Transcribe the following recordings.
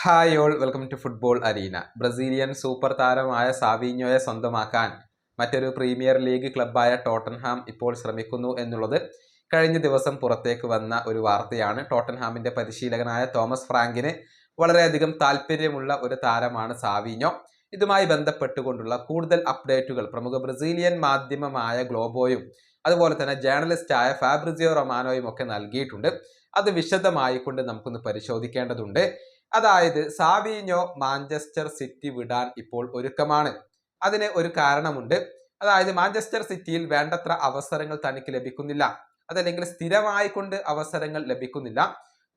Hi all welcome to football arena. Brazilian super താരമായ സാവിഞ്ഞോയെ സ്വന്തമാക്കാൻ മറ്റൊരു പ്രീമിയർ ലീഗ് ക്ലബ്ബായ ടോട്ടൻഹാം ഇപ്പോൾ ശ്രമിക്കുന്നു എന്നുള്ളത് കഴിഞ്ഞ ദിവസം പുറത്തേക്ക് വന്ന ഒരു വാർത്തയാണ്. ടോട്ടൻഹാമിന്റെ പരിശീലകനായ തോമസ് ഫ്രാങ്കിന് വളരെയധികം താല്പര്യമുള്ള ഒരു താരമാണ് സാവിഞ്ഞോ. ഇതുമായി ബന്ധപ്പെട്ടുകൊണ്ടുള്ള കൂടുതൽ അപ്ഡേറ്റുകൾ പ്രമുഖ ബ്രസീലിയൻ മാധ്യമമായ ഗ്ലോബോയും അതുപോലെ തന്നെ ജേർണലിസ്റ്റായ ഫാബ്രിസിയോ റൊമാനോയും ഒക്കെ നൽകിയിട്ടുണ്ട്. അത് വിശദമായിക്കൊണ്ട് നമുക്കൊന്ന് പരിശോധിക്കേണ്ടതുണ്ട്. അതായത് സാവിഞ്ഞോ മാഞ്ചസ്റ്റർ സിറ്റി വിടാൻ ഇപ്പോൾ ഒരുക്കമാണ്. അതിന് ഒരു കാരണമുണ്ട്. അതായത് മാഞ്ചസ്റ്റർ സിറ്റിയിൽ വേണ്ടത്ര അവസരങ്ങൾ തനിക്ക് ലഭിക്കുന്നില്ല, അതല്ലെങ്കിൽ സ്ഥിരമായിക്കൊണ്ട് അവസരങ്ങൾ ലഭിക്കുന്നില്ല.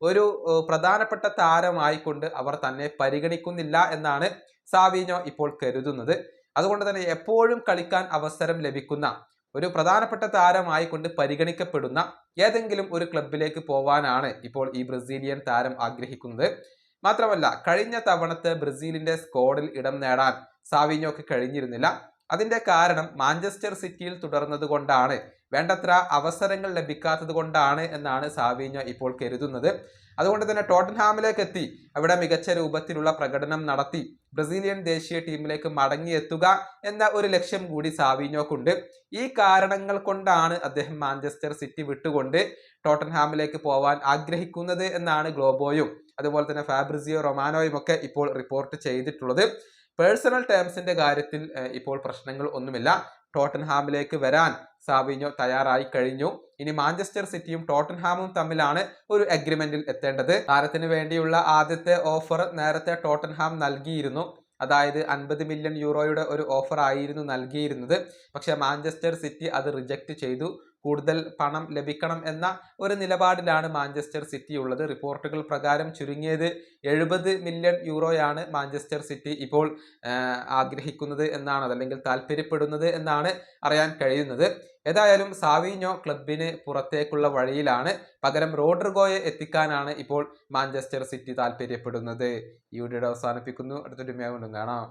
ഒരു പ്രധാനപ്പെട്ട താരമായിക്കൊണ്ട് അവർ തന്നെ പരിഗണിക്കുന്നില്ല എന്നാണ് സാവിഞ്ഞോ ഇപ്പോൾ കരുതുന്നത്. അതുകൊണ്ട് തന്നെ എപ്പോഴും കളിക്കാൻ അവസരം ലഭിക്കുന്ന ഒരു പ്രധാനപ്പെട്ട താരമായിക്കൊണ്ട് പരിഗണിക്കപ്പെടുന്ന ഏതെങ്കിലും ഒരു ക്ലബിലേക്ക് പോവാനാണ് ഇപ്പോൾ ഈ ബ്രസീലിയൻ താരം ആഗ്രഹിക്കുന്നത്. മാത്രമല്ല, കഴിഞ്ഞ തവണത്തെ ബ്രസീലിന്റെ സ്ക്വാഡിൽ ഇടം നേടാൻ സാവിഞ്ഞോക്ക് കഴിഞ്ഞിരുന്നില്ല. അതിന്റെ കാരണം മാഞ്ചസ്റ്റർ സിറ്റിയിൽ തുടർന്നത് കൊണ്ടാണ്, വേണ്ടത്ര അവസരങ്ങൾ ലഭിക്കാത്തത് കൊണ്ടാണ് എന്നാണ് സാവിഞ്ഞോ ഇപ്പോൾ കരുതുന്നത്. അതുകൊണ്ട് തന്നെ ടോട്ടൻഹാമിലേക്ക് എത്തി അവിടെ മികച്ച രൂപത്തിലുള്ള പ്രകടനം നടത്തി ബ്രസീലിയൻ ദേശീയ ടീമിലേക്ക് മടങ്ങിയെത്തുക എന്ന ഒരു ലക്ഷ്യം കൂടി സാവിഞ്ഞോക്കുണ്ട്. ഈ കാരണങ്ങൾ കൊണ്ടാണ് അദ്ദേഹം മാഞ്ചസ്റ്റർ സിറ്റി വിട്ടുകൊണ്ട് ടോട്ടൻഹാമിലേക്ക് പോവാൻ ആഗ്രഹിക്കുന്നത് എന്നാണ് ഗ്ലോബോയും അതുപോലെ തന്നെ ഫാബ്രിസിയോ റൊമാനോയും ഒക്കെ ഇപ്പോൾ റിപ്പോർട്ട് ചെയ്തിട്ടുള്ളത്. പേഴ്സണൽ ടേംസിന്റെ കാര്യത്തിൽ ഇപ്പോൾ പ്രശ്നങ്ങൾ ഒന്നുമില്ല. ടോട്ടൻഹാമിലേക്ക് വരാൻ സാവിഞ്ഞോ തയ്യാറായി കഴിഞ്ഞു. ഇനി മാഞ്ചസ്റ്റർ സിറ്റിയും ടോട്ടൻഹാമും തമ്മിലാണ് ഒരു അഗ്രിമെന്റിൽ എത്തേണ്ടത്. താരത്തിന് വേണ്ടിയുള്ള ആദ്യത്തെ ഓഫർ നേരത്തെ ടോട്ടൻഹാം നൽകിയിരുന്നു. അതായത് 50 മില്യൺ യൂറോയുടെ ഒരു ഓഫർ ആയിരുന്നു നൽകിയിരുന്നത്. പക്ഷെ മാഞ്ചസ്റ്റർ സിറ്റി അത് റിജക്റ്റ് ചെയ്തു. കൂടുതൽ പണം ലഭിക്കണം എന്ന ഒരു നിലപാടിലാണ് മാഞ്ചസ്റ്റർ സിറ്റി ഉള്ളത്. റിപ്പോർട്ടുകൾ പ്രകാരം ചുരുങ്ങിയത് 70 മില്യൺ യൂറോയാണ് മാഞ്ചസ്റ്റർ സിറ്റി ഇപ്പോൾ ആഗ്രഹിക്കുന്നത് എന്നാണ്, അല്ലെങ്കിൽ താല്പര്യപ്പെടുന്നത് എന്നാണ് അറിയാൻ കഴിയുന്നത്. ഏതായാലും സാവിഞ്ഞോ ക്ലബിന് പുറത്തേക്കുള്ള വഴിയിലാണ്. പകരം റോഡ്രിഗോയെ എത്തിക്കാനാണ് ഇപ്പോൾ മാഞ്ചസ്റ്റർ സിറ്റി താല്പര്യപ്പെടുന്നത്. ഈ വീഡിയോ അവസാനിപ്പിക്കുന്നു. അടുത്തൊരു വീഡിയോയിൽ കാണാം.